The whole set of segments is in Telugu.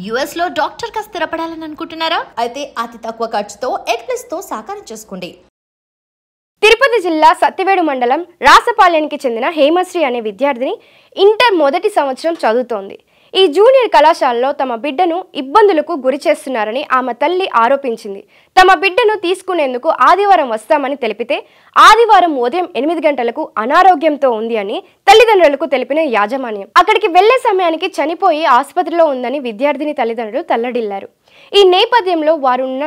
యుఎస్ లో డాక్టర్ గా స్థిరపడాలని అనుకుంటున్నారా? అయితే అతి తక్కువ ఖర్చుతో ఎగ్ప్లస్ తో సాకారం చేసుకోండి. తిరుపతి జిల్లా సత్యవేడు మండలం రాసపాలెనికి చెందిన హేమశ్రీ అనే విద్యార్థిని ఇంటర్ మొదటి సంవత్సరం చదువుతోంది. ఈ జూనియర్ కళాశాలలో తమ బిడ్డను ఇబ్బందులకు గురి చేస్తున్నారని ఆమె తల్లి ఆరోపించింది. తమ బిడ్డను తీసుకునేందుకు ఆదివారం వస్తామని తెలిపితే ఆదివారం ఉదయం 8 గంటలకు అనారోగ్యంతో ఉంది అని తల్లిదండ్రులకు తెలిపిన యాజమాన్యం అక్కడికి వెళ్లే సమయానికి చనిపోయి ఆసుపత్రిలో ఉందని విద్యార్థిని తల్లిదండ్రులు తల్లడిల్లారు. ఈ నేపథ్యంలో వారున్న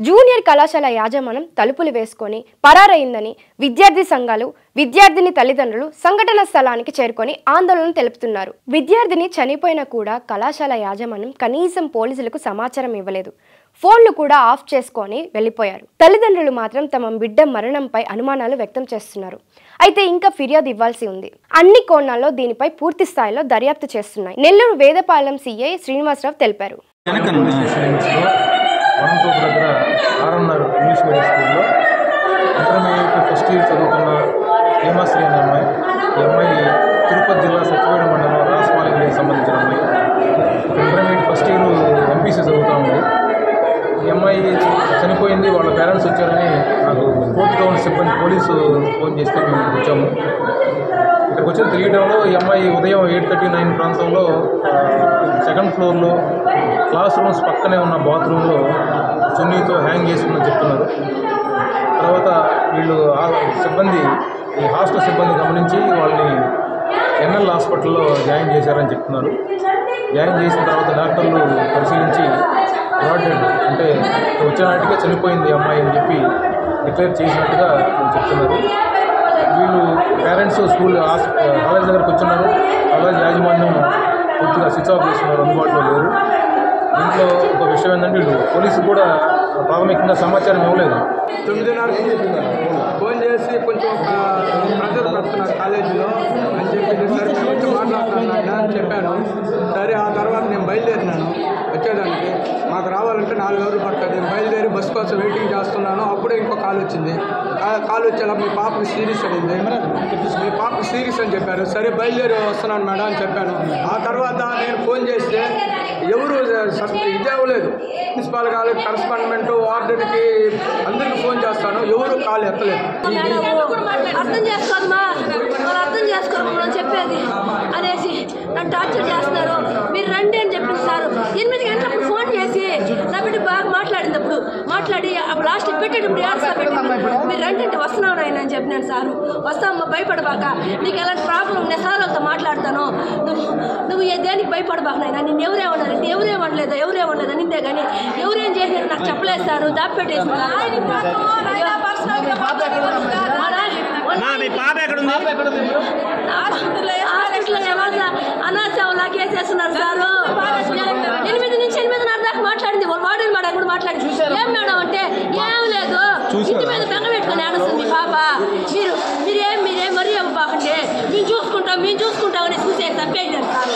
జూనియర్ కళాశాల యాజమాన్యం తలుపులు వేసుకొని పరారైందని విద్యార్థి సంఘాలు, విద్యార్థిని తల్లిదండ్రులు సంఘటన స్థలానికి చేరుకొని ఆందోళన తెలుపుతున్నారు. విద్యార్థిని చనిపోయినా కూడా కళాశాల యాజమాన్యం కనీసం పోలీసులకు సమాచారం ఇవ్వలేదు. ఫోన్లు కూడా ఆఫ్ చేసుకొని వెళ్లిపోయారు. తల్లిదండ్రులు మాత్రం తమ బిడ్డ మరణంపై అనుమానాలు వ్యక్తం చేస్తున్నారు. అయితే ఇంకా ఫిర్యాదు ఇవ్వాల్సి ఉంది. అన్ని కోణాల్లో దీనిపై పూర్తి స్థాయిలో దర్యాప్తు చేస్తున్నాయి. నెల్లూరు వేదపాలెం సిఐ శ్రీనివాసరావు తెలిపారు. వనంతోపు దగ్గర ఆర్ఎన్ఆర్ ఇంగ్లీష్ మీడియం స్కూల్లో ఇంటర్మీడియట్ ఫస్ట్ ఇయర్ చదువుతున్న హేమశ్రీ అనే అమ్మాయి. ఈ అమ్మాయి తిరుపతి జిల్లా సత్యవేడు మండలం రాసపాలెంకి సంబంధించిన అమ్మాయి. ఇంటర్మీడియట్ ఫస్ట్ ఇయర్ ఎంపీసీ చదువుతూ ఉంది. ఈ అమ్మాయి చనిపోయింది. వాళ్ళ పేరెంట్స్ వచ్చారని నాకు ఫోర్త్ గ్రౌండ్ సిబ్బంది పోలీసు ఫోన్ చేస్తే మేము ఇక్కడికి వచ్చాము. ఇక్కడికి వచ్చిన తెలియడంలో ఈ అమ్మాయి ఉదయం 8:39 ప్రాంతంలో సెకండ్ ఫ్లోర్లో క్లాస్ రూమ్స్ పక్కనే ఉన్న బాత్రూంలో చున్నీతో హ్యాంగ్ చేసుకుందని చెప్తున్నారు. తర్వాత వీళ్ళు సిబ్బంది, ఈ హాస్టల్ సిబ్బంది గమనించి వాళ్ళని ఎన్ఎల్ హాస్పిటల్లో జాయిన్ చేశారని చెప్తున్నారు. జాయిన్ చేసిన తర్వాత డాక్టర్లు పరిశీలించి బ్రాడెడ్ అంటే వచ్చే నాటికే చనిపోయింది అమ్మాయి అని చెప్పి డిక్లేర్ చేసినట్టుగా చెప్తున్నారు. వీళ్ళు పేరెంట్స్ స్కూల్ కాలేజ్ దగ్గరకు వచ్చిన్నారు. కాలేజ్ యాజమాన్యం పూర్తిగా స్విచ్ ఆఫ్ చేస్తున్నారు, అందుబాటులో లేరు. దీంట్లో ఒక విషయం ఏంటంటే వీళ్ళు పోలీసు కూడా ప్రాథమికంగా సమాచారం ఇవ్వలేదు. 9:30 ఫోన్ చేసి కొంచెం ప్రెజర్ పెడుతున్నారు కాలేజీలో అని చెప్పి సరే మేము వచ్చి మాట్లాడుతున్నాను అని చెప్పాను. సరే ఆ తర్వాత నేను బయలుదేరినాను వచ్చేదానికి. మాకు రావాలంటే 4 అవర్లు పడుతుంది. నేను బయలుదేరి బస్సు కోసం వెయిటింగ్ చేస్తున్నాను. అప్పుడే ఇంకో కాల్ వచ్చింది. కాల్ వచ్చేలా మీ పాపకి సీరియస్ అయింది, మీ పాపకి సీరియస్ అని చెప్పారు. సరే బయలుదేరి వస్తున్నాను మేడం అని చెప్పాను. ఆ తర్వాత నేను ఫోన్ చేస్తే ఎవరు ఇది అవ్వలేదు. ప్రిన్సిపాల్ కాలేజ్ కరస్పాండెంట్ వార్డెన్కి అందరికీ ఫోన్ చేస్తాను, ఎవరు కాల్ ఎత్తలేదు. అర్థం చేసుకోదమ్మా, వాళ్ళు అర్థం చేసుకోమని చెప్పేది అనేసి నన్ను టార్చర్ చేస్తున్నారు. మీరు రండి అని చెప్పింది సార్. 8 గంటలప్పుడు ఫోన్ చేసి నా బిడ్డ బాగా మాట్లాడినప్పుడు మాట్లాడి అప్పుడు లాస్ట్ పెట్టేటప్పుడు ఏడుస్తా పెట్టింది. మీరు రండి అంటే వస్తున్నావు నాయన అని చెప్పినాను. సారు వస్తామమ్మా, భయపడబాక, నీకు ఎలాంటి ప్రాబ్లం నేను సార్ వాళ్ళతో మాట్లాడతాను, నువ్వు దేనికి భయపడబాక నాయన, నేను ఎవరేమన్నారు, ఎవరేమనలేదు నిందే కానీ ఎవరేం చేసినారు నాకు చెప్పలేదు సార్, దాపెట్టేసింది. అనాథలా కేసేస్తున్నారు సారు. 8 నుంచి 8:30 దాకా మాట్లాడింది. వాళ్ళు వాడిన మేడం కూడా మాట్లాడి ఏం మేడం అంటే ఏం లేదు, ఇంటి మీద బెంగ పెట్టుకుని ఏడుస్తుంది పాప, మీరేం మరీ ఇవ్వబాకండి, మేము చూసుకుంటాం అని చూసేసి తప్పేసారు సారు.